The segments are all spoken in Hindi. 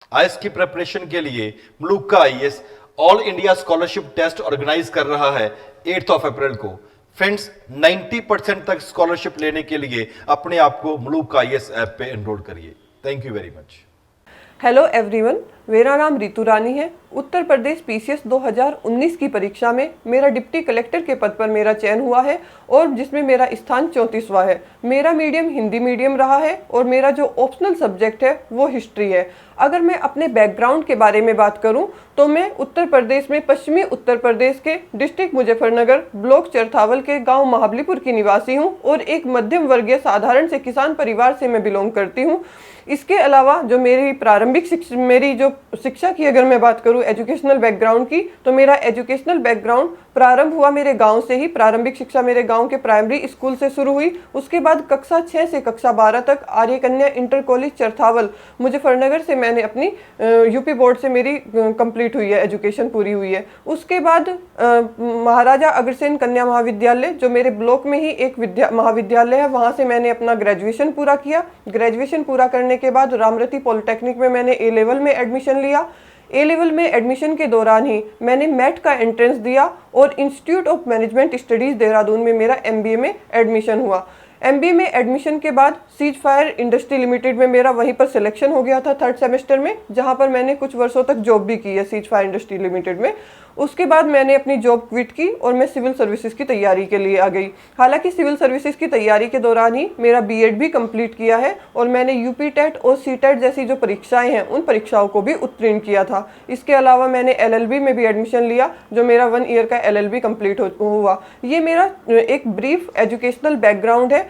आईएएस की प्रिपरेशन के लिए Maluka IAS all India scholarship test organise कर रहा है 8 अप्रैल को। फ्रेंड्स, 90% तक स्कॉलरशिप लेने के लिए अपने आप को मलूका आईएएस ऐप पे एनरोल करिए। Thank you very much. Hello everyone, मेरा नाम रितु रानी है। उत्तर प्रदेश पीसीएस 2019 की परीक्षा में मेरा डिप्टी कलेक्टर के पद पर मेरा चयन हुआ है और जिसमें मेरा स्थान 34वां है। मेरा मीडियम हिंदी मीडियम रहा है और मेरा जो ऑप्शनल सब्जेक्ट है वो हिस्ट्री है। अगर मैं अपने बैकग्राउंड के बारे में बात करूं तो मैं उत्तर प्रदेश में पश्चिमी उत्तर प्रदेश के डिस्ट्रिक्ट मुजफ्फरनगर ब्लॉक चरथावल के गाँव महाबलीपुर की निवासी हूँ और एक मध्यम वर्गीय साधारण से किसान परिवार से मैं बिलोंग करती हूँ। इसके अलावा जो मेरी प्रारंभिक शिक्षा की अगर मैं बात करूं एजुकेशनल बैकग्राउंड की, तो मेरा एजुकेशनल बैकग्राउंड प्रारंभ हुआ मेरे गांव से ही। प्रारंभिक शिक्षा मेरे गांव के प्राइमरी स्कूल से शुरू हुई। उसके बाद कक्षा 6 से कक्षा 12 तक आर्य कन्या इंटर कॉलेज चरथावल मुजफ्फरनगर से मैंने अपनी यूपी बोर्ड से मेरी कंप्लीट हुई है, एजुकेशन पूरी हुई है। उसके बाद महाराजा अग्रसेन कन्या महाविद्यालय जो मेरे ब्लॉक में ही एक महाविद्यालय है, वहाँ से मैंने अपना ग्रेजुएशन पूरा किया। ग्रेजुएशन पूरा करने के बाद रामरती पॉलिटेक्निक में मैंने ए लेवल में एडमिशन लिया। ए लेवल में एडमिशन के दौरान ही मैंने मैट का एंट्रेंस दिया और institute of management studies Dehradun में मेरा एमबीए में एडमिशन हुआ। एमबीए में एडमिशन के बाद सीज फायर इंडस्ट्री लिमिटेड में मेरा वहीं पर सिलेक्शन हो गया था 3rd सेमेस्टर में, जहां पर मैंने कुछ वर्षों तक जॉब भी की है सीज फायर इंडस्ट्री लिमिटेड में। उसके बाद मैंने अपनी जॉब क्विट की और मैं सिविल सर्विसेज की तैयारी के लिए आ गई। हालांकि सिविल सर्विसेज की तैयारी के दौरान ही मेरा बीएड भी कंप्लीट किया है और मैंने यूपी टेट और सी टेट जैसी जो परीक्षाएं हैं उन परीक्षाओं को भी उत्तीर्ण किया था। इसके अलावा मैंने एलएलबी में भी एडमिशन लिया, जो मेरा 1 ईयर का एलएलबी कंप्लीट हुआ। ये मेरा एक ब्रीफ एजुकेशनल बैकग्राउंड है।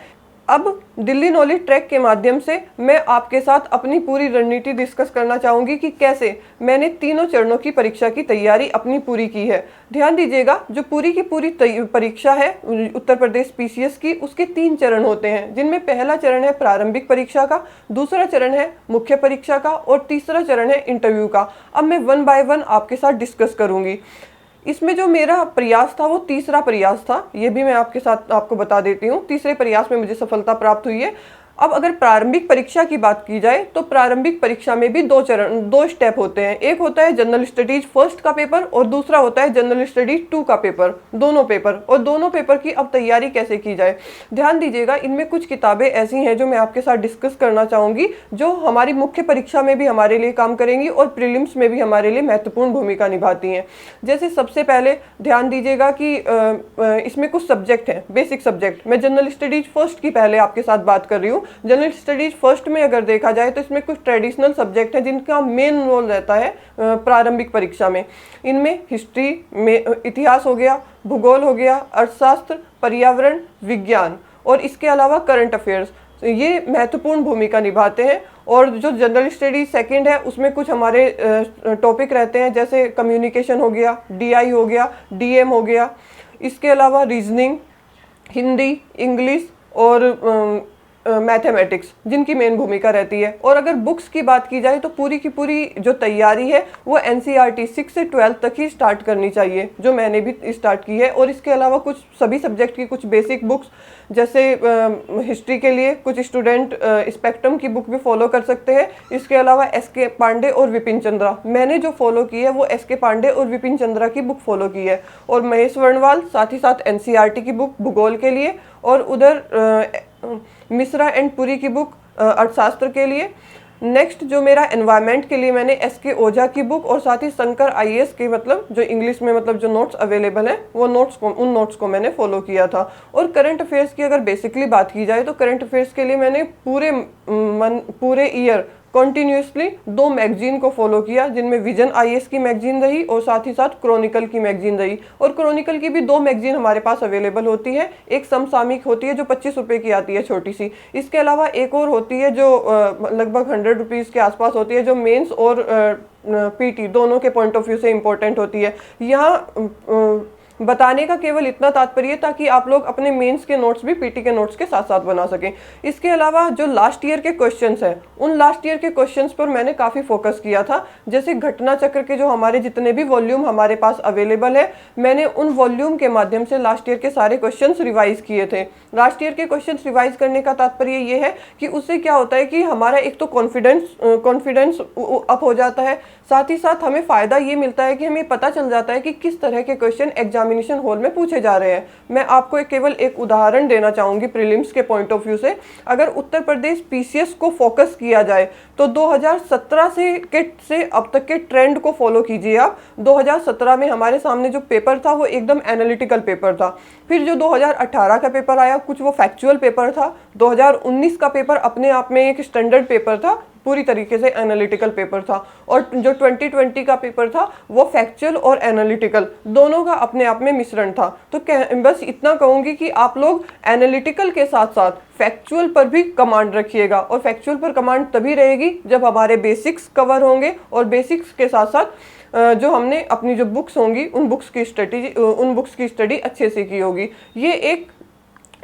अब दिल्ली नॉलेज ट्रैक के माध्यम से मैं आपके साथ अपनी पूरी रणनीति डिस्कस करना चाहूँगी कि कैसे मैंने तीनों चरणों की परीक्षा की तैयारी अपनी पूरी की है। ध्यान दीजिएगा, जो पूरी की पूरी परीक्षा है उत्तर प्रदेश पीसीएस की, उसके 3 चरण होते हैं, जिनमें पहला चरण है प्रारंभिक परीक्षा का, दूसरा चरण है मुख्य परीक्षा का और तीसरा चरण है इंटरव्यू का। अब मैं 1 बाय 1 आपके साथ डिस्कस करूँगी। इसमें जो मेरा प्रयास था वो तीसरा प्रयास था, ये भी मैं आपको बता देती हूँ। तीसरे प्रयास में मुझे सफलता प्राप्त हुई है। अब अगर प्रारंभिक परीक्षा की बात की जाए तो प्रारंभिक परीक्षा में भी 2 स्टेप होते हैं। एक होता है जनरल स्टडीज फर्स्ट का पेपर और दूसरा होता है जनरल स्टडीज 2 का पेपर, दोनों पेपर। और दोनों पेपर की अब तैयारी कैसे की जाए, ध्यान दीजिएगा। इनमें कुछ किताबें ऐसी हैं जो मैं आपके साथ डिस्कस करना चाहूँगी, जो हमारी मुख्य परीक्षा में भी हमारे लिए काम करेंगी और प्रीलिम्स में भी हमारे लिए महत्वपूर्ण भूमिका निभाती हैं। जैसे सबसे पहले ध्यान दीजिएगा कि इसमें कुछ सब्जेक्ट हैं, बेसिक सब्जेक्ट। मैं जनरल स्टडीज फर्स्ट की पहले आपके साथ बात कर रही हूँ। जनरल स्टडीज फर्स्ट में अगर देखा जाए तो इसमें कुछ ट्रेडिशनल सब्जेक्ट हैं जिनका मेन रोल रहता है प्रारंभिक परीक्षा में। इनमें हिस्ट्री में इतिहास हो गया, भूगोल हो गया, अर्थशास्त्र, पर्यावरण, विज्ञान और इसके अलावा करंट अफेयर्स, ये महत्वपूर्ण भूमिका निभाते हैं। और जो जनरल स्टडीज सेकंड है उसमें कुछ हमारे टॉपिक रहते हैं, जैसे कम्युनिकेशन हो गया, डीआई हो गया, डीएम हो गया। इसके अलावा रीजनिंग, हिंदी, इंग्लिश और मैथमेटिक्स, जिनकी मेन भूमिका रहती है। और अगर बुक्स की बात की जाए तो पूरी की पूरी जो तैयारी है वो एनसीईआरटी 6 से 12 तक ही स्टार्ट करनी चाहिए, जो मैंने भी स्टार्ट की है। और इसके अलावा कुछ सभी सब्जेक्ट की कुछ बेसिक बुक्स, जैसे हिस्ट्री के लिए कुछ स्टूडेंट स्पेक्ट्रम की बुक भी फॉलो कर सकते हैं। इसके अलावा एसके पांडे और विपिन चंद्रा, मैंने जो फॉलो की है वो एसके पांडे और विपिन चंद्रा की बुक फॉलो की है। और महेश वर्णवाल, साथ ही साथ एनसीईआरटी की बुक भूगोल के लिए, और उधर मिश्रा एंड पुरी की बुक अर्थशास्त्र के लिए। नेक्स्ट जो मेरा एनवायरनमेंट के लिए मैंने एसके ओझा की बुक और साथ ही शंकर आईएएस के मतलब जो इंग्लिश में मतलब जो नोट्स अवेलेबल हैं वो उन नोट्स को मैंने फॉलो किया था। और करंट अफेयर्स की अगर बेसिकली बात की जाए तो करंट अफेयर्स के लिए मैंने पूरे ईयर कंटिन्यूसली 2 मैगजीन को फॉलो किया, जिनमें विजन आईएएस की मैगजीन रही और साथ ही साथ क्रॉनिकल की मैगजीन रही। और क्रॉनिकल की भी 2 मैगजीन हमारे पास अवेलेबल होती है। एक समसामयिक होती है जो 25 रुपये की आती है, छोटी सी। इसके अलावा एक और होती है जो लगभग 100 रुपीज़ के आसपास होती है, जो मेंस और पीटी दोनों के पॉइंट ऑफ व्यू से इम्पोर्टेंट होती है। यहाँ बताने का केवल इतना तात्पर्य ताकि आप लोग अपने मेंस के नोट्स भी पीटी के नोट्स के साथ साथ बना सकें। इसके अलावा जो लास्ट ईयर के क्वेश्चंस हैं, उन लास्ट ईयर के क्वेश्चंस पर मैंने काफ़ी फोकस किया था। जैसे घटना चक्र के जो हमारे जितने भी वॉल्यूम हमारे पास अवेलेबल है, मैंने उन वॉल्यूम के माध्यम से लास्ट ईयर के सारे क्वेश्चंस रिवाइज किए थे। लास्ट ईयर के क्वेश्चंस रिवाइज करने का तात्पर्य ये है कि उससे क्या होता है कि हमारा एक तो कॉन्फिडेंस अप हो जाता है, साथ ही साथ हमें फ़ायदा ये मिलता है कि हमें पता चल जाता है कि किस तरह के क्वेश्चन एग्जामिनेशन हॉल में पूछे जा रहे हैं। मैं आपको केवल एक उदाहरण देना चाहूँगी प्रीलिम्स के पॉइंट ऑफ व्यू से। अगर उत्तर प्रदेश पीसीएस को फोकस किया जाए तो 2017 से अब तक के ट्रेंड को फॉलो कीजिए आप। 2017 में हमारे सामने जो पेपर था वो एकदम एनालिटिकल पेपर था। फिर जो 2018 का पेपर आया, कुछ वो फैक्चुअल पेपर था। 2019 का पेपर अपने आप में एक स्टैंडर्ड पेपर था, पूरी तरीके से एनालिटिकल पेपर था। और जो 2020 का पेपर था वो फैक्चुअल और एनालिटिकल दोनों का अपने आप में मिश्रण था। तो बस इतना कहूँगी कि आप लोग एनालिटिकल के साथ साथ फैक्चुअल पर भी कमांड रखिएगा। और फैक्चुअल पर कमांड तभी रहेगी जब हमारे बेसिक्स कवर होंगे, और बेसिक्स के साथ साथ जो हमने अपनी जो बुक्स होंगी उन बुक्स की स्टडी अच्छे से की होगी। ये एक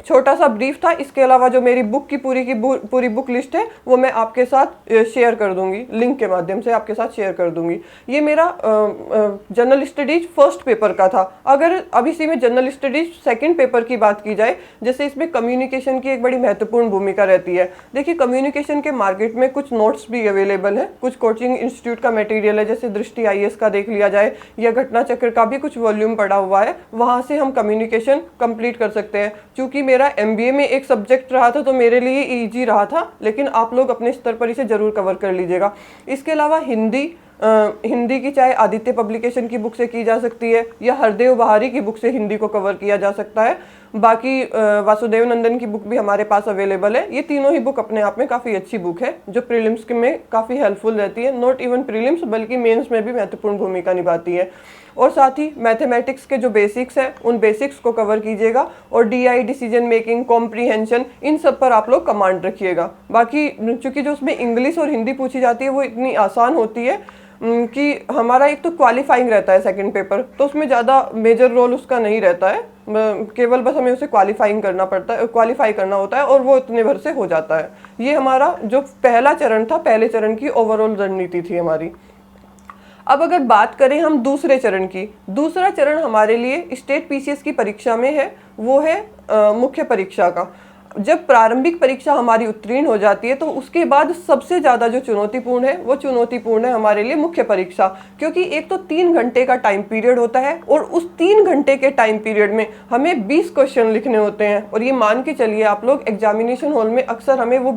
छोटा सा ब्रीफ था। इसके अलावा जो मेरी बुक की पूरी बुक लिस्ट है वो मैं आपके साथ शेयर कर दूंगी, लिंक के माध्यम से आपके साथ शेयर कर दूंगी। ये मेरा जनरल स्टडीज फर्स्ट पेपर का था। अगर अब इसी में जनरल स्टडीज सेकंड पेपर की बात की जाए, जैसे इसमें कम्युनिकेशन की एक बड़ी महत्वपूर्ण भूमिका रहती है। देखिए, कम्युनिकेशन के मार्केट में कुछ नोट्स भी अवेलेबल है, कुछ कोचिंग इंस्टीट्यूट का मटेरियल है, जैसे दृष्टि आईएएस का देख लिया जाए, या घटना चक्र का भी कुछ वॉल्यूम पड़ा हुआ है, वहाँ से हम कम्युनिकेशन कंप्लीट कर सकते हैं। चूँकि मेरा एमबीए में एक सब्जेक्ट रहा था तो मेरे लिए इजी रहा था, लेकिन आप लोग अपने स्तर पर इसे जरूर कवर कर लीजिएगा। इसके अलावा हिंदी की चाहे आदित्य पब्लिकेशन की बुक से की जा सकती है, या हरदेव बहारी की बुक से हिंदी को कवर किया जा सकता है। बाकी वासुदेव नंदन की बुक भी हमारे पास अवेलेबल है। ये तीनों ही बुक अपने आप में काफ़ी अच्छी बुक है, जो प्रीलिम्स में काफ़ी हेल्पफुल रहती है। नॉट इवन प्रीलिम्स बल्कि मेंस में भी महत्वपूर्ण भूमिका निभाती है। और साथ ही मैथमेटिक्स के जो बेसिक्स हैं उन बेसिक्स को कवर कीजिएगा, और डीआई, डिसीजन मेकिंग, कॉम्प्रीहेंशन, इन सब पर आप लोग कमांड रखिएगा। बाकी चूंकि जो उसमें इंग्लिश और हिंदी पूछी जाती है वो इतनी आसान होती है कि हमारा एक तो क्वालिफाइंग रहता है सेकंड पेपर, तो उसमें ज़्यादा मेजर रोल उसका नहीं रहता है, केवल बस हमें उसे क्वालिफाई करना होता है, और वो इतने भर से हो जाता है। ये हमारा जो पहला चरण था, पहले चरण की ओवरऑल रणनीति थी हमारी। अब अगर बात करें हम दूसरे चरण की, दूसरा चरण हमारे लिए स्टेट पीसीएस की परीक्षा में है, वो है मुख्य परीक्षा का। जब प्रारंभिक परीक्षा हमारी उत्तीर्ण हो जाती है तो उसके बाद सबसे ज़्यादा जो चुनौतीपूर्ण है वो चुनौतीपूर्ण है हमारे लिए मुख्य परीक्षा, क्योंकि एक तो 3 घंटे का टाइम पीरियड होता है, और उस 3 घंटे के टाइम पीरियड में हमें 20 क्वेश्चन लिखने होते हैं। और ये मान के चलिए आप लोग, एग्जामिनेशन हॉल में अक्सर हमें वो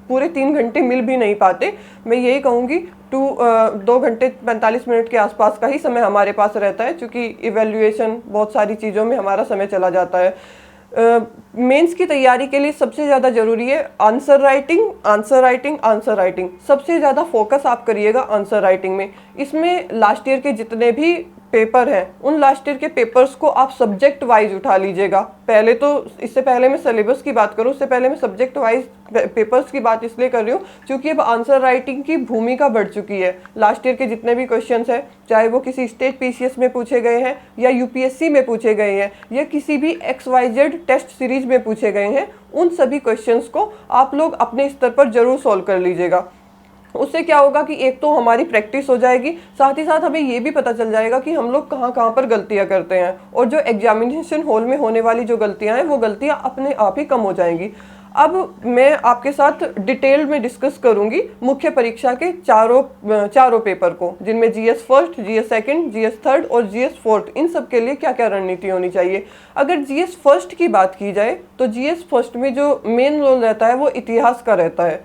पूरे 3 घंटे मिल भी नहीं पाते। मैं यही कहूँगी 2 घंटे 45 मिनट के आसपास का ही समय हमारे पास रहता है, क्योंकि इवेल्युएशन बहुत सारी चीज़ों में हमारा समय चला जाता है। मेंस की तैयारी के लिए सबसे ज़्यादा ज़रूरी है आंसर राइटिंग। सबसे ज़्यादा फोकस आप करिएगा आंसर राइटिंग में। इसमें लास्ट ईयर के जितने भी पेपर हैं उन लास्ट ईयर के पेपर्स को आप सब्जेक्ट वाइज उठा लीजिएगा। पहले तो इससे पहले मैं सिलेबस की बात करूँ, उससे पहले मैं सब्जेक्ट वाइज पेपर्स की बात इसलिए कर रही हूँ क्योंकि अब आंसर राइटिंग की भूमिका बढ़ चुकी है। लास्ट ईयर के जितने भी क्वेश्चंस हैं, चाहे वो किसी स्टेट पीसीएस में पूछे गए हैं या यूपीएससी में पूछे गए हैं या किसी भी XYZ टेस्ट सीरीज में पूछे गए हैं, उन सभी क्वेश्चंस को आप लोग अपने स्तर पर जरूर सॉल्व कर लीजिएगा। उससे क्या होगा कि एक तो हमारी प्रैक्टिस हो जाएगी, साथ ही साथ हमें ये भी पता चल जाएगा कि हम लोग कहाँ कहाँ पर गलतियाँ करते हैं, और जो एग्जामिनेशन हॉल में होने वाली जो गलतियाँ हैं वो गलतियाँ अपने आप ही कम हो जाएंगी। अब मैं आपके साथ डिटेल में डिस्कस करूंगी मुख्य परीक्षा के चारों पेपर को, जिनमें GS first, GS second, GS third और जीएस फोर्थ, इन सब के लिए क्या क्या रणनीति होनी चाहिए। अगर जीएस फर्स्ट की बात की जाए तो जीएस फर्स्ट में जो मेन रोल रहता है वो इतिहास का रहता है।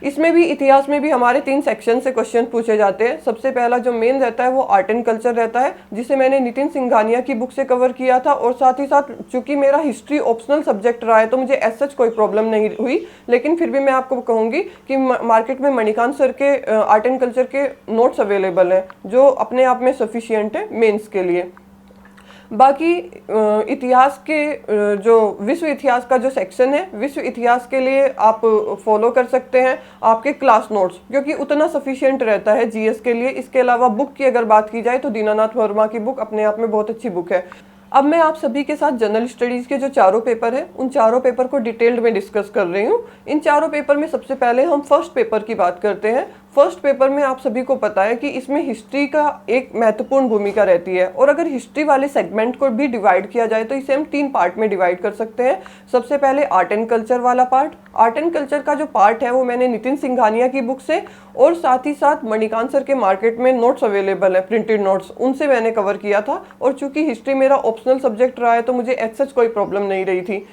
इसमें भी इतिहास में भी हमारे 3 सेक्शन से क्वेश्चन पूछे जाते हैं। सबसे पहला जो मेन रहता है वो आर्ट एंड कल्चर रहता है, जिसे मैंने नितिन सिंघानिया की बुक से कवर किया था, और साथ ही साथ चूंकि मेरा हिस्ट्री ऑप्शनल सब्जेक्ट रहा है तो मुझे एज सच कोई प्रॉब्लम नहीं हुई, लेकिन फिर भी मैं आपको कहूँगी कि मार्केट में मणिकांत सर के आर्ट एंड कल्चर के नोट्स अवेलेबल हैं जो अपने आप में सफिशियंट है मेन्स के लिए। बाकी इतिहास के जो विश्व इतिहास का जो सेक्शन है, विश्व इतिहास के लिए आप फॉलो कर सकते हैं आपके क्लास नोट्स, क्योंकि उतना सफिशिएंट रहता है जीएस के लिए। इसके अलावा बुक की अगर बात की जाए तो दीनानाथ वर्मा की बुक अपने आप में बहुत अच्छी बुक है। अब मैं आप सभी के साथ जनरल स्टडीज़ के जो चारों पेपर हैं उन चारों पेपर को डिटेल्ड में डिस्कस कर रही हूँ। इन चारों पेपर में सबसे पहले हम फर्स्ट पेपर की बात करते हैं। फर्स्ट पेपर में आप सभी को पता है कि इसमें हिस्ट्री का एक महत्वपूर्ण भूमिका रहती है, और अगर हिस्ट्री वाले सेगमेंट को भी डिवाइड किया जाए तो इसे हम 3 पार्ट में डिवाइड कर सकते हैं। सबसे पहले आर्ट एंड कल्चर वाला पार्ट। आर्ट एंड कल्चर का जो पार्ट है वो मैंने नितिन सिंघानिया की बुक से और साथ ही साथ मणिकांत सर के मार्केट में नोट्स अवेलेबल है, प्रिंटेड नोट्स, उनसे मैंने कवर किया था। और चूंकि हिस्ट्री मेरा ऑप्शनल सब्जेक्ट रहा है तो मुझे एज सच कोई प्रॉब्लम नहीं रही थी।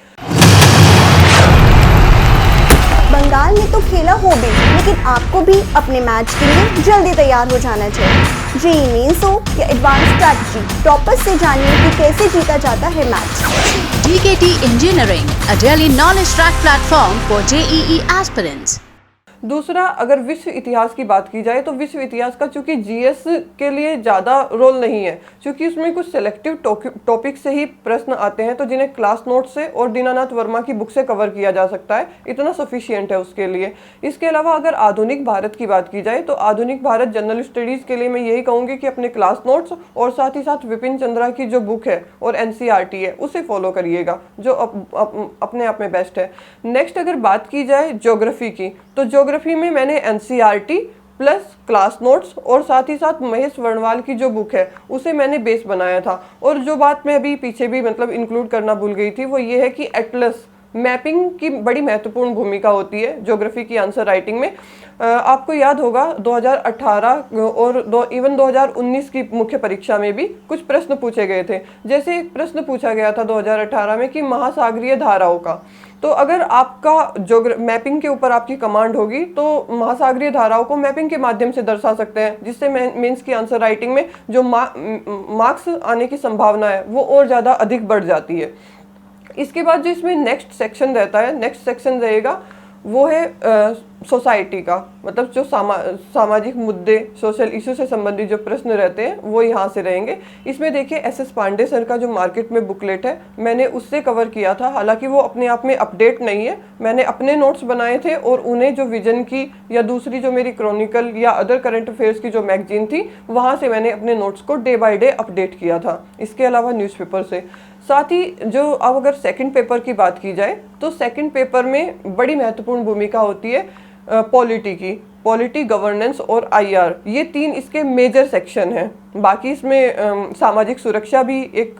बंगाल में तो खेला हो भी, लेकिन आपको भी अपने मैच के लिए जल्दी तैयार हो जाना चाहिए। जेईई मेंस हो या एडवांस स्ट्रैटेजी, टॉपर्स से जानिए कि कैसे जीता जाता है match. DKT Engineering, a daily knowledge track platform for JEE aspirants. दूसरा, अगर विश्व इतिहास की बात की जाए तो विश्व इतिहास का चूंकि जीएस के लिए ज़्यादा रोल नहीं है, क्योंकि उसमें कुछ सिलेक्टिव टॉपिक से ही प्रश्न आते हैं, तो जिन्हें क्लास नोट से और दीनानाथ वर्मा की बुक से कवर किया जा सकता है, इतना सफिशियंट है उसके लिए। इसके अलावा अगर आधुनिक भारत की बात की जाए तो आधुनिक भारत जनरल स्टडीज़ के लिए मैं यही कहूँगी कि अपने क्लास नोट्स और साथ ही साथ विपिन चंद्रा की जो बुक है और NCERT है उसे फॉलो करिएगा, जो अपने आप में बेस्ट है। नेक्स्ट अगर बात की जाए ज्योग्राफी की, तो ज्योग्राफी में मैंने NCERT प्लस क्लास नोट्स और साथ ही साथ महेश वर्णवाल की जो बुक है उसे मैंने बेस बनाया था। और जो बात मैं अभी पीछे भी मतलब इंक्लूड करना भूल गई थी वो ये है कि एटलस मैपिंग की बड़ी महत्वपूर्ण भूमिका होती है ज्योग्राफी की आंसर राइटिंग में। आपको याद होगा 2018 और इवन 2019 की मुख्य परीक्षा में भी कुछ प्रश्न पूछे गए थे। जैसे एक प्रश्न पूछा गया था 2018 में कि महासागरीय धाराओं का, तो अगर आपका मैपिंग के ऊपर आपकी कमांड होगी तो महासागरीय धाराओं को मैपिंग के माध्यम से दर्शा सकते हैं, जिससे मेंस की आंसर राइटिंग में जो मार्क्स आने की संभावना है वो और ज़्यादा अधिक बढ़ जाती है। इसके बाद जो इसमें नेक्स्ट सेक्शन रहता है, नेक्स्ट सेक्शन रहेगा वो है सोसाइटी का, मतलब जो सामाजिक मुद्दे, सोशल इशू से संबंधित जो प्रश्न रहते हैं वो यहाँ से रहेंगे। इसमें देखिए SS पांडे सर का जो मार्केट में बुकलेट है मैंने उससे कवर किया था, हालांकि वो अपने आप में अपडेट नहीं है, मैंने अपने नोट्स बनाए थे और उन्हें जो विजन की या दूसरी जो मेरी क्रॉनिकल या अदर करंट अफेयर्स की जो मैगजीन थी वहाँ से मैंने अपने नोट्स को डे बाय डे अपडेट किया था। इसके अलावा न्यूज़पेपर से साथ ही जो अब अगर सेकंड पेपर की बात की जाए तो सेकंड पेपर में बड़ी महत्वपूर्ण भूमिका होती है पॉलिटी की, पॉलिटी, गवर्नेंस और IR, ये 3 इसके मेजर सेक्शन हैं। बाकी इसमें सामाजिक सुरक्षा भी एक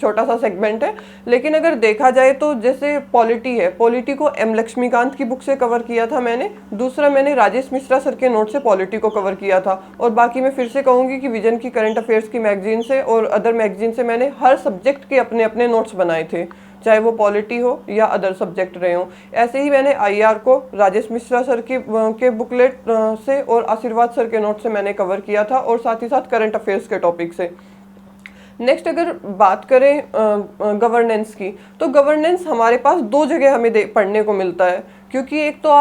छोटा सा सेगमेंट है, लेकिन अगर देखा जाए तो जैसे पॉलिटी है, पॉलिटी को M लक्ष्मीकांत की बुक से कवर किया था मैंने, दूसरा मैंने राजेश मिश्रा सर के नोट से पॉलिटी को कवर किया था, और बाकी मैं फिर से कहूँगी कि विजन की करंट अफेयर्स की मैगजीन से और अदर मैगजीन से मैंने हर सब्जेक्ट के अपने अपने नोट्स बनाए थे, चाहे वो पॉलिटी हो या अदर सब्जेक्ट रहे हों। ऐसे ही मैंने IR को राजेश मिश्रा सर के बुकलेट से और आशीर्वाद सर के नोट से मैंने कवर किया था, और साथ ही साथ करंट अफेयर्स के टॉपिक से। नेक्स्ट अगर बात करें गवर्नेंस की, तो गवर्नेंस हमारे पास 2 जगह हमें पढ़ने को मिलता है, क्योंकि एक तो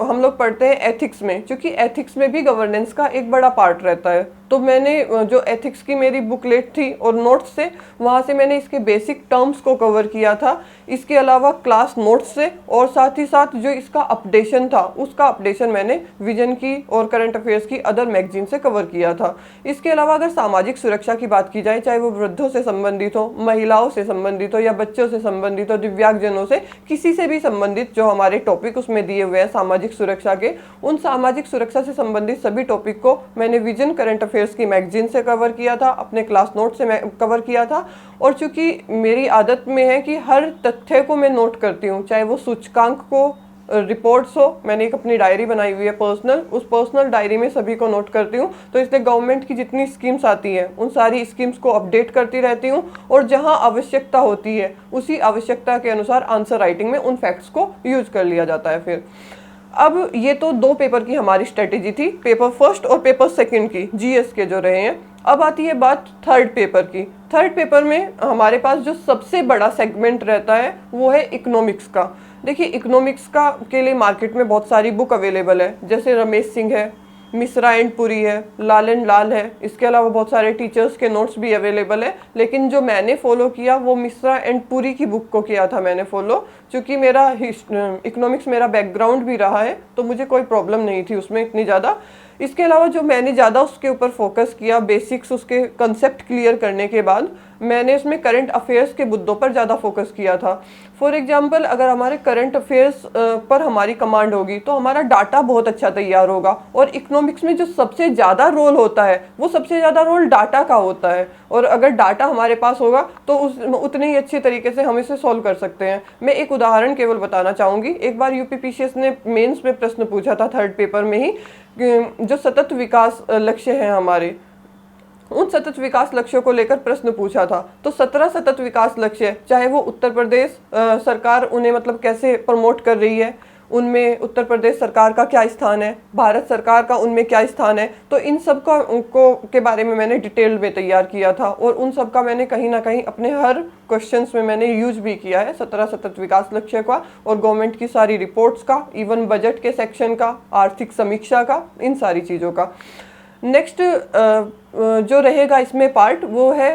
हम लोग पढ़ते हैं एथिक्स में, क्योंकि एथिक्स में भी गवर्नेंस का एक बड़ा पार्ट रहता है। तो मैंने जो एथिक्स की मेरी बुकलेट थी और नोट्स से, वहाँ से मैंने इसके बेसिक टर्म्स को कवर किया था। इसके अलावा क्लास नोट्स से और साथ ही साथ जो इसका अपडेशन था उसका अपडेशन मैंने विजन की और करंट अफेयर्स की अदर मैगजीन से कवर किया था। इसके अलावा अगर सामाजिक सुरक्षा की बात की जाए, चाहे वो वृद्धों से संबंधित हो, महिलाओं से संबंधित हो या बच्चों से संबंधित हो, दिव्यांगजनों से, किसी से भी संबंधित जो हमारे टॉपिक उसमें दिए हुए हैं सामाजिक सुरक्षा के, उन सामाजिक सुरक्षा से संबंधित सभी टॉपिक को मैंने विजन करंट अफेयर्स की मैगजीन से कवर किया था, अपने क्लास नोट से कवर किया था। और चूंकि मेरी आदत में है कि हर तथ्य को मैं नोट करती हूँ, चाहे वो सूचकांक को, रिपोर्ट्स हो, मैंने एक अपनी डायरी बनाई हुई है पर्सनल, उस पर्सनल डायरी में सभी को नोट करती हूँ। तो इसलिए गवर्नमेंट की जितनी स्कीम्स आती हैं उन सारी स्कीम्स को अपडेट करती रहती हूँ, और जहाँ आवश्यकता होती है उसी आवश्यकता के अनुसार आंसर राइटिंग में उन फैक्ट्स को यूज कर लिया जाता है। फिर अब ये तो 2 पेपर की हमारी स्ट्रेटेजी थी, पेपर फर्स्ट और पेपर सेकंड की, GS के जो रहे हैं। अब आती है बात थर्ड पेपर की। थर्ड पेपर में हमारे पास जो सबसे बड़ा सेगमेंट रहता है वो है इकोनॉमिक्स का। देखिए इकोनॉमिक्स का के लिए मार्केट में बहुत सारी बुक अवेलेबल है, जैसे रमेश सिंह है, मिश्रा एंड पुरी है, लाल एंड लाल है। इसके अलावा बहुत सारे टीचर्स के नोट्स भी अवेलेबल है, लेकिन जो मैंने फॉलो किया वो मिश्रा एंड पुरी की बुक को किया था मैंने फॉलो, क्योंकि मेरा इकोनॉमिक्स मेरा बैकग्राउंड भी रहा है तो मुझे कोई प्रॉब्लम नहीं थी उसमें इतनी ज़्यादा। इसके अलावा जो मैंने ज़्यादा उसके ऊपर फोकस किया, बेसिक्स उसके कंसेप्ट क्लियर करने के बाद मैंने उसमें करंट अफेयर्स के मुद्दों पर ज़्यादा फोकस किया था। फॉर एग्जांपल, अगर हमारे करंट अफेयर्स पर हमारी कमांड होगी तो हमारा डाटा बहुत अच्छा तैयार होगा। और इकोनॉमिक्स में जो सबसे ज़्यादा रोल होता है वो सबसे ज़्यादा रोल डाटा का होता है, और अगर डाटा हमारे पास होगा तो उतने ही अच्छे तरीके से हम इसे सॉल्व कर सकते हैं। मैं एक उदाहरण केवल बताना चाहूँगी। एक बार यूपीपीसीएस ने मेंस में प्रश्न पूछा था, थर्ड पेपर में ही, जो सतत विकास लक्ष्य हैं हमारे, उन सतत विकास लक्ष्यों को लेकर प्रश्न पूछा था। तो 17 सतत विकास लक्ष्य, चाहे वो उत्तर प्रदेश सरकार उन्हें मतलब कैसे प्रमोट कर रही है, उनमें उत्तर प्रदेश सरकार का क्या स्थान है, भारत सरकार का उनमें क्या स्थान है, तो इन सब के बारे में मैंने डिटेल में तैयार किया था। और उन सब का मैंने कहीं ना कहीं अपने हर क्वेश्चंस में मैंने यूज भी किया है, 17 सतत विकास लक्ष्य का और गवर्नमेंट की सारी रिपोर्ट्स का, इवन बजट के सेक्शन का, आर्थिक समीक्षा का, इन सारी चीज़ों का। नेक्स्ट जो रहेगा इसमें पार्ट, वो है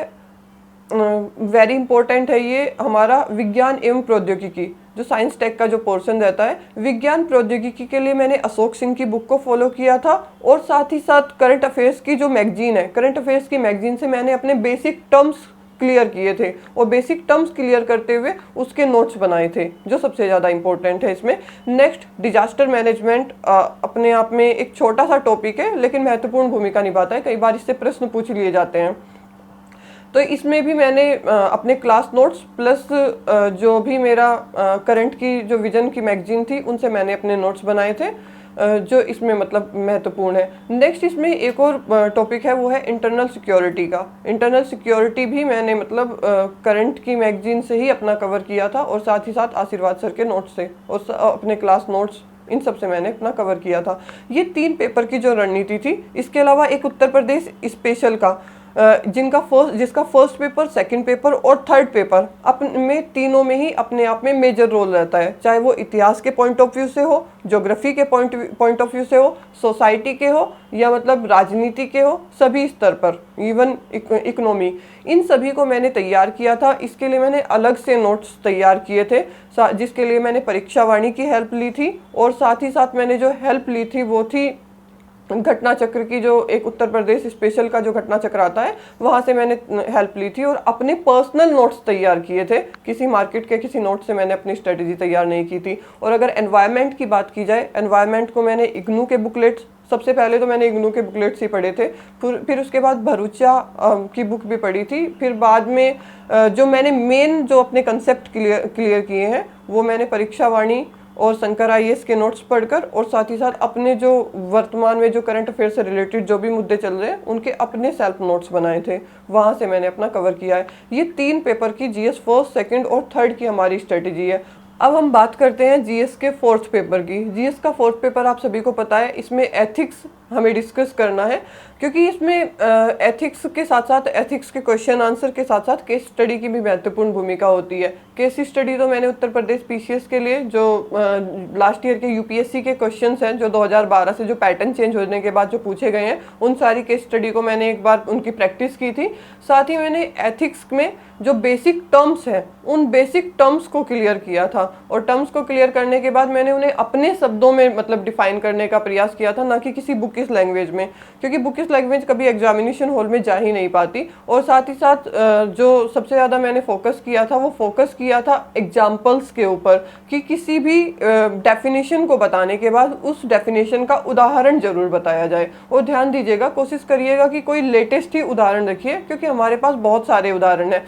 वेरी इंपॉर्टेंट है ये हमारा विज्ञान एवं प्रौद्योगिकी, जो साइंस टेक का जो पोर्शन रहता है। विज्ञान प्रौद्योगिकी के लिए मैंने अशोक सिंह की बुक को फॉलो किया था, और साथ ही साथ करंट अफेयर्स की जो मैगजीन है, करंट अफेयर्स की मैगजीन से मैंने अपने बेसिक टर्म्स क्लियर किए थे, और बेसिक टर्म्स क्लियर करते हुए उसके नोट्स बनाए थे, जो सबसे ज़्यादा इंपॉर्टेंट है इसमें। नेक्स्ट, डिजास्टर मैनेजमेंट अपने आप में एक छोटा सा टॉपिक है, लेकिन महत्वपूर्ण भूमिका निभाता है। कई बार इससे प्रश्न पूछ लिए जाते हैं। तो इसमें भी मैंने अपने क्लास नोट्स प्लस जो भी मेरा करंट की जो विजन की मैगजीन थी, उनसे मैंने अपने नोट्स बनाए थे, जो इसमें मतलब महत्वपूर्ण है। नेक्स्ट इसमें एक और टॉपिक है, वो है इंटरनल सिक्योरिटी का। इंटरनल सिक्योरिटी भी मैंने मतलब करंट की मैगजीन से ही अपना कवर किया था, और साथ ही साथ आशीर्वाद सर के नोट्स से, और अपने क्लास नोट्स, इन सब से मैंने अपना कवर किया था। ये 3 पेपर की जो रणनीति थी। इसके अलावा एक उत्तर प्रदेश स्पेशल का, जिसका फर्स्ट पेपर, सेकंड पेपर और थर्ड पेपर अपने तीनों में ही अपने आप में मेजर रोल रहता है, चाहे वो इतिहास के पॉइंट ऑफ व्यू से हो, ज्योग्राफी के पॉइंट ऑफ व्यू से हो, सोसाइटी के हो, या मतलब राजनीति के हो, सभी स्तर पर, इवन इकोनॉमी, इन सभी को मैंने तैयार किया था। इसके लिए मैंने अलग से नोट्स तैयार किए थे, जिसके लिए मैंने परीक्षा वाणी की हेल्प ली थी, और साथ ही साथ मैंने जो हेल्प ली थी वो थी घटना चक्र की, जो एक उत्तर प्रदेश स्पेशल का जो घटना चक्र आता है, वहाँ से मैंने हेल्प ली थी, और अपने पर्सनल नोट्स तैयार किए थे। किसी मार्केट के किसी नोट से मैंने अपनी स्ट्रेटेजी तैयार नहीं की थी। और अगर एनवायरनमेंट की बात की जाए, एनवायरनमेंट को मैंने इग्नू के बुकलेट्स, सबसे पहले तो मैंने इग्नू के बुकलेट्स ही पढ़े थे, फिर उसके बाद भरूचा की बुक भी पढ़ी थी, फिर बाद में जो मैंने मेन जो अपने कंसेप्ट क्लियर किए हैं, वो मैंने परीक्षा वाणी और शंकर आईएएस के नोट्स पढ़कर, और साथ ही साथ अपने जो वर्तमान में जो करंट अफेयर से रिलेटेड जो भी मुद्दे चल रहे हैं, उनके अपने सेल्फ नोट्स बनाए थे, वहाँ से मैंने अपना कवर किया है। ये 3 पेपर की जीएस फर्स्ट, सेकंड और थर्ड की हमारी स्ट्रेटेजी है। अब हम बात करते हैं जीएस के फोर्थ पेपर की। जीएस का फोर्थ पेपर आप सभी को पता है, इसमें एथिक्स हमें डिस्कस करना है, क्योंकि इसमें एथिक्स के साथ साथ, एथिक्स के क्वेश्चन आंसर के साथ साथ केस स्टडी की भी महत्वपूर्ण भूमिका होती है। केस स्टडी तो मैंने उत्तर प्रदेश पीसीएस के लिए जो लास्ट ईयर के यूपीएससी के क्वेश्चंस हैं, जो 2012 से जो पैटर्न चेंज होने के बाद जो पूछे गए हैं, उन सारी केस स्टडी को मैंने एक बार उनकी प्रैक्टिस की थी। साथ ही मैंने एथिक्स में जो बेसिक टर्म्स हैं, उन बेसिक टर्म्स को क्लियर किया था, और टर्म्स को क्लियर करने के बाद मैंने उन्हें अपने शब्दों में मतलब डिफाइन करने का प्रयास किया था, ना कि किसी बुकिश लैंग्वेज में, क्योंकि बुकिश लैंग्वेज कभी एग्जामिनेशन हॉल में जा ही नहीं पाती। और साथ ही साथ जो सबसे ज़्यादा मैंने फोकस किया था, वो फोकस किया था एग्जाम्पल्स के ऊपर, कि किसी भी डेफिनेशन को बताने के बाद उस डेफिनेशन का उदाहरण जरूर बताया जाए। और ध्यान दीजिएगा, कोशिश करिएगा कि कोई लेटेस्ट ही उदाहरण रखिए, क्योंकि हमारे पास बहुत सारे उदाहरण हैं।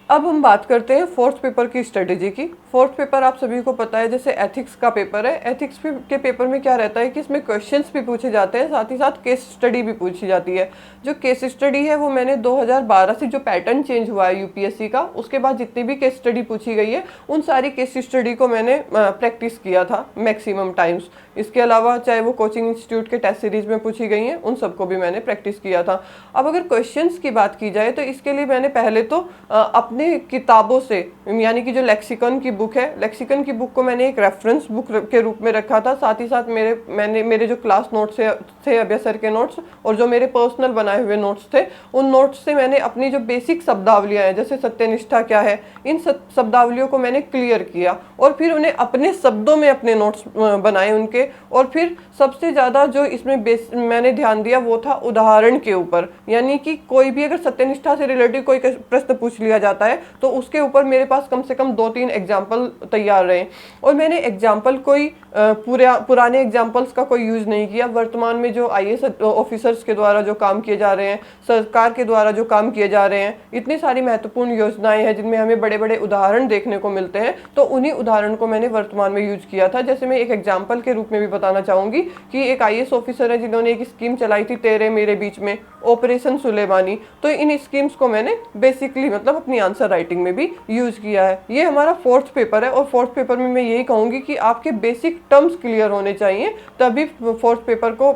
अब हम बात करते हैं फोर्थ पेपर की स्ट्रेटेजी की। फोर्थ पेपर आप सभी को पता है, जैसे एथिक्स का पेपर है, एथिक्स के पेपर में क्या रहता है कि इसमें क्वेश्चंस भी पूछे जाते हैं, साथ ही साथ केस स्टडी भी पूछी जाती है। जो केस स्टडी है वो मैंने 2012 से जो पैटर्न चेंज हुआ है यूपीएससी का, उसके बाद जितनी भी केस स्टडी पूछी गई है, उन सारी केस स्टडी को मैंने प्रैक्टिस किया था मैक्सिमम टाइम्स। इसके अलावा चाहे वो कोचिंग इंस्टीट्यूट के टेस्ट सीरीज में पूछी गई हैं, उन सबको भी मैंने प्रैक्टिस किया था। अब अगर क्वेश्चंस की बात की जाए, तो इसके लिए मैंने पहले तो अपने किताबों से, यानी कि जो लेक्सिकन की बुक है, लेक्सिकन की बुक को मैंने एक रेफरेंस बुक के रूप में रखा था। साथ ही साथ मेरे जो क्लास नोट्स थे अभय सर के नोट्स, और जो मेरे पर्सनल बनाए हुए नोट्स थे, उन नोट्स से मैंने अपनी जो बेसिक शब्दावलियाँ हैं, जैसे सत्यनिष्ठा क्या है, इन शब्दावलियों को मैंने क्लियर किया, और फिर उन्हें अपने शब्दों में अपने नोट्स बनाए, उनके चाहिए। और फिर सबसे ज़्यादा जो इसमें मैंने ध्यान दिया वो था उदाहरण के ऊपर, यानी कि कोई भी अगर सत्यनिष्ठा से रिलेटेड कोई प्रश्न पूछ लिया जाता है तो उसके ऊपर मेरे पास कम से कम 2-3 एग्जाम्पल तैयार रहे। और मैंने एग्जाम्पल कोई पुराने एग्जाम्पल्स का कोई यूज़ नहीं किया। वर्तमान में जो IAS ऑफिसर्स के द्वारा जो काम किए जा रहे हैं, सरकार के द्वारा जो काम किए जा रहे हैं, इतनी सारी महत्वपूर्ण योजनाएं हैं जिनमें हमें बड़े बड़े उदाहरण देखने को मिलते हैं, तो उन्हीं उदाहरण को मैंने वर्तमान में यूज किया था। जैसे मैं एक एग्जाम्पल के रूप में भी बताना चाहूँगी कि एक IAS ऑफिसर है जिन्होंने एक स्कीम चलाई थी तेरे मेरे बीच में, ऑपरेशन सुलेमानी। तो इन स्कीम्स को मैंने बेसिकली मतलब अपनी आंसर राइटिंग में भी यूज किया है। ये हमारा 4th पेपर है और 4th पेपर में मैं यही कहूँगी कि आपके बेसिक टर्म्स क्लियर होने चाहिए, तभी 4th पेपर को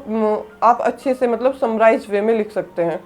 आप अच्छे से मतलब समराइज वे में लिख सकते हैं।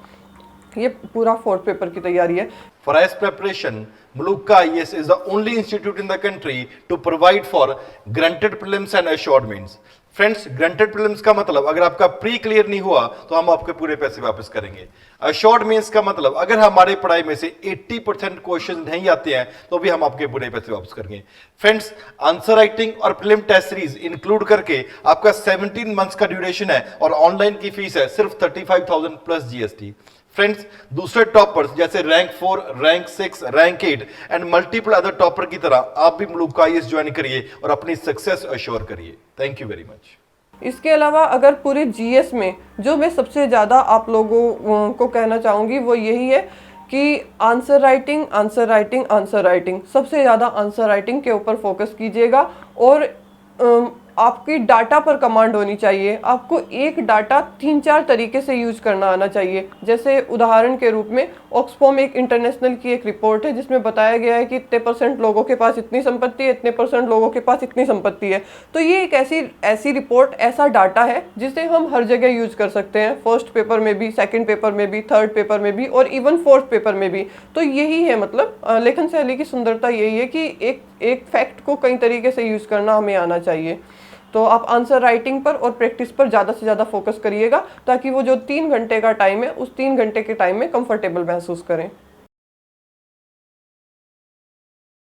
ये पूरा 4th पेपर की तैयारी है। For IAS preparation, Muluka IAS is the only institute in the country to provide for granted prelims and assured mains. Friends, granted prelims का मतलब अगर आपका प्री क्लियर नहीं हुआ तो हम आपके पूरे पैसे वापस करेंगे। अश्योर्ड मेंस का मतलब अगर हमारे पढ़ाई में से 80% क्वेश्चन नहीं आते हैं तो भी हम आपके पूरे पैसे वापस करेंगे। फ्रेंड्स, आंसर राइटिंग और प्रीलिम टेस्ट सीरीज इंक्लूड करके आपका 17 मंथ्स का ड्यूरेशन है और ऑनलाइन की फीस है सिर्फ 35,000 प्लस GST। फ्रेंड्स, दूसरे टॉपर्स जैसे rank 4, rank 6, rank 8 and multiple other topper की तरह आप भी मुलुका IAS ज्वाइन करिए और अपनी सक्सेस अश्योर करिए। Thank you very much. इसके अलावा अगर पूरे GS में जो मैं सबसे ज़्यादा आप लोगों को कहना चाहूँगी वो यही है कि answer writing, answer writing, answer writing, सबसे ज़्यादा आंसर राइटिंग के ऊपर फोकस कीजिएगा। और आपकी डाटा पर कमांड होनी चाहिए। आपको एक डाटा 3-4 तरीके से यूज करना आना चाहिए। जैसे उदाहरण के रूप में ऑक्सफोम एक इंटरनेशनल की एक रिपोर्ट है जिसमें बताया गया है कि इतने % लोगों के पास इतनी संपत्ति है, इतने % लोगों के पास इतनी संपत्ति है। तो ये एक ऐसी रिपोर्ट, ऐसा डाटा है जिसे हम हर जगह यूज कर सकते हैं, 1st पेपर में भी, 2nd पेपर में भी, 3rd पेपर में भी और इवन 4th पेपर में भी। तो यही है मतलब लेखन शैली की सुंदरता यही है कि एक फैक्ट को कई तरीके से यूज करना हमें आना चाहिए। तो आप आंसर राइटिंग पर और प्रैक्टिस पर ज़्यादा से ज़्यादा फोकस करिएगा ताकि वो जो 3 घंटे का टाइम है उस 3 घंटे के टाइम में कंफर्टेबल महसूस करें।